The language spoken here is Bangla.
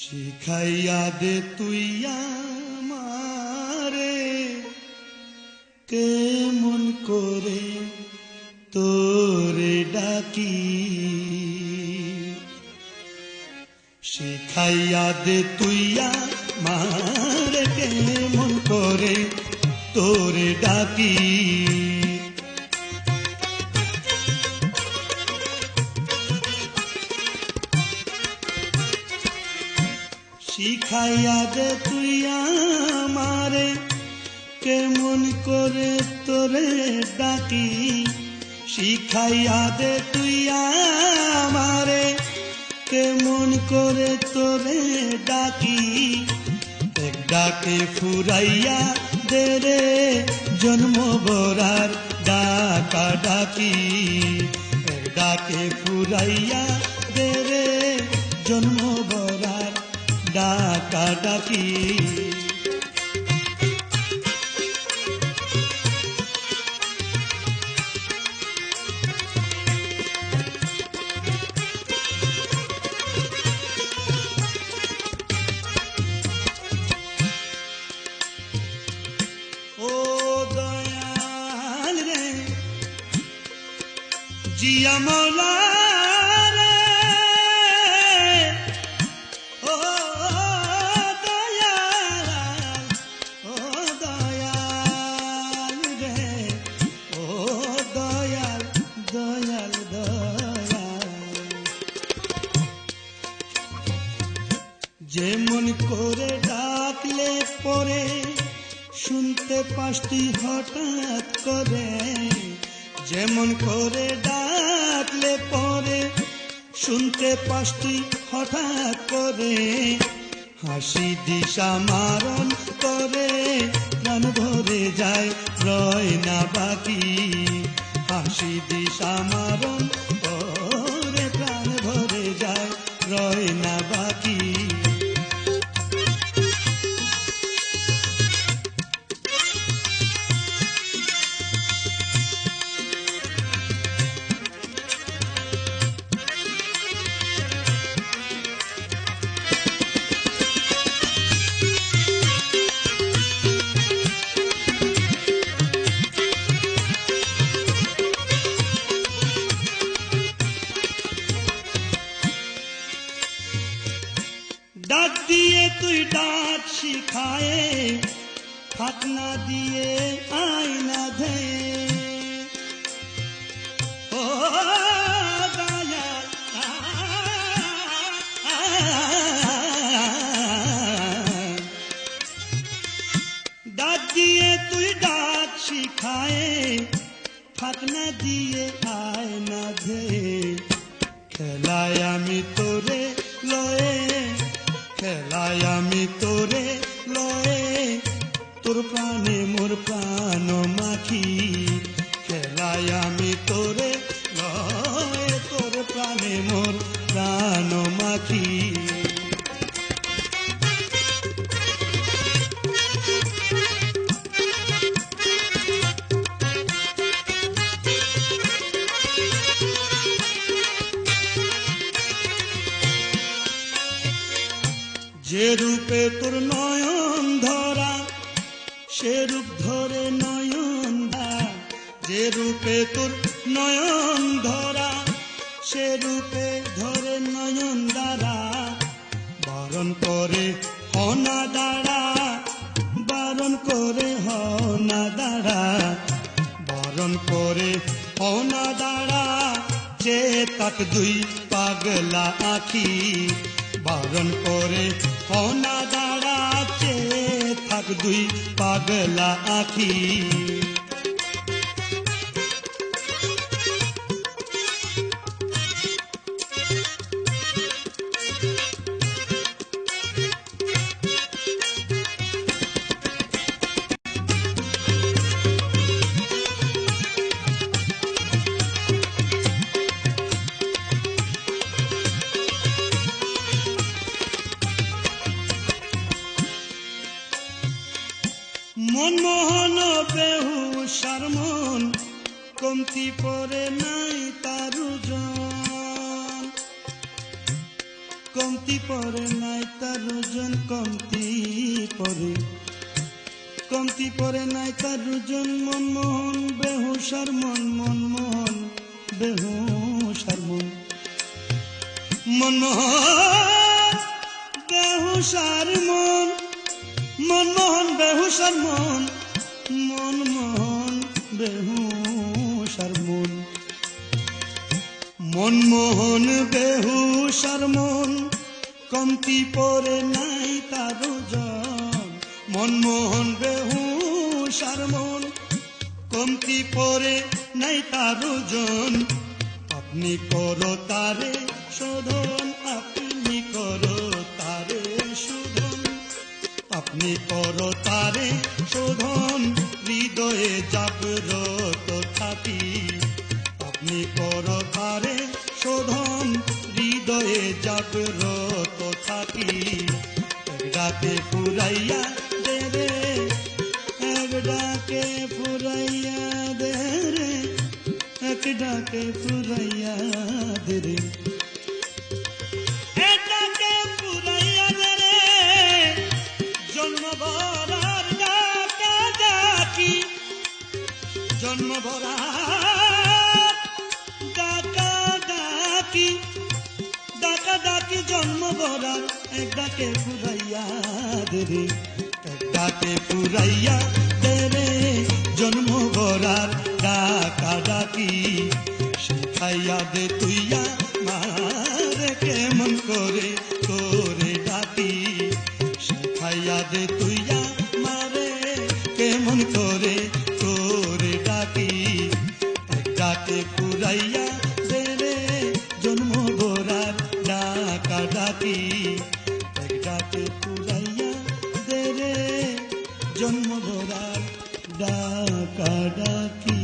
শিখাইয়া দে তুই আমারে কেমন করে তোরে ডাকি, শিখাইয়া দে তুই আমারে কেমন করে তোরে ডাকি। শিখাইয়া দে তুই আমারে কেমন করে তোরে ডাকি, শিখাইয়া দে তুই আমারে কেমন করে তোরে ডাকি। এক ডাকে ফুরাইয়া দে রে জন্ম বরার ডাকা ডাকি, এক ডাকে ফুরাইয়া দে রে জন্ম বরার ডাকা ডাকি। ও দয়াল রে জিয়া মৌলা রে, ও দয়াল, ও দয়াল রে, ও দয়াল দয়াল দয়াল। যেমন করে ডাকলে পরে শুনতে পাসটি হঠাৎ করে, যেমন করে ডাকলে পরে শুনতে পাসটি হঠাৎ করে। হাসি দিশা মারণ করে প্রাণ ভরে যায় রয় না বাকি, হাসি দিশা মারণ করে প্রাণ ভরে যায় রয় না বাকি। ডাক দিয়ে তুই ডাক শিখায়ে, ফাতনা দিয়ে আয়না ধে। ও দয়াল, ডাক দিয়ে তুই ডাক শিখায়ে, ফাতনা দিয়ে আয়না ধে। খেলায় আমি তোরে লয়ে, খেলায় আমি তোরে লয়ে, তোর প্রাণে মোর প্রাণ মাখি। খেলায় আমি তোরে লয়ে, তোর প্রাণে মোর প্রাণ মাখি। যে রূপে তোর নয়ন ধরা, সে রূপ ধরে নয়ন ধরা। যে রূপে তোর নয়ন ধরা, সে রূপে ধরে নয়ন দ্বারা। বারণ করে হনা দাঁড়া, বারণ করে হনা দাঁড়া, বারণ করে হনা দাঁড়া। চেয়ে তাক দুই পাগলা আখি বারণ করে হনা দাঁড়া চেয়ে থাক দুই পাগলা আখি মনমোহন বেহুশার মন কমতি পরে নাই তার ওজন কমতি পরে নাই তার ওজন কমতি পরে নাই তার ওজন মনমোহন বেহুশার মন মনমোহন বেহুশার মন মনমোহন বেহুশার মন মনমোহন বেহুশার মন মনমোহন বেহুশার মন মনমোহন বেহুশার মন কমতি পরে নাই তার ওজন মনমোহন বেহুশার মন কমতি পরে নাই তার ওজন আপনি করো তারে শোধন আপনি করো তারে শোধন আপনি করো তারে শোধন হৃদয়ে জাগ্রত থাকি আপনি করো তারে শোধন হৃদয়ে জাগ্রত থাকি এক ডাকে ফুরাইয়া দে রে এক ডাকে ফুরাইয়া দে রে এক ডাকে ফুরাইয়া দে রে জন্মভরার ডাকা ডাকি জন্মভরার ডাকা ডাকি ডাকা ডাকি জন্মভরার এক ডাকে ফুরাইয়া দে রে এক ডাকে ফুরাইয়া দে রে জন্মভরার ডাকা ডাকি শিখাইয়া দে তুইয়া মারে কেমন করে তোরে ডাকি শিখাইয়া দে তুইয়া মারে কেমন করে তোরে ডাকি এক ডাকে ফুরাইয়া দে রে জন্ম ভরার ডাকা ডাকি এক ডাকে ফুরাইয়া দে রে জন্ম ভরার ডাকা ডাকি।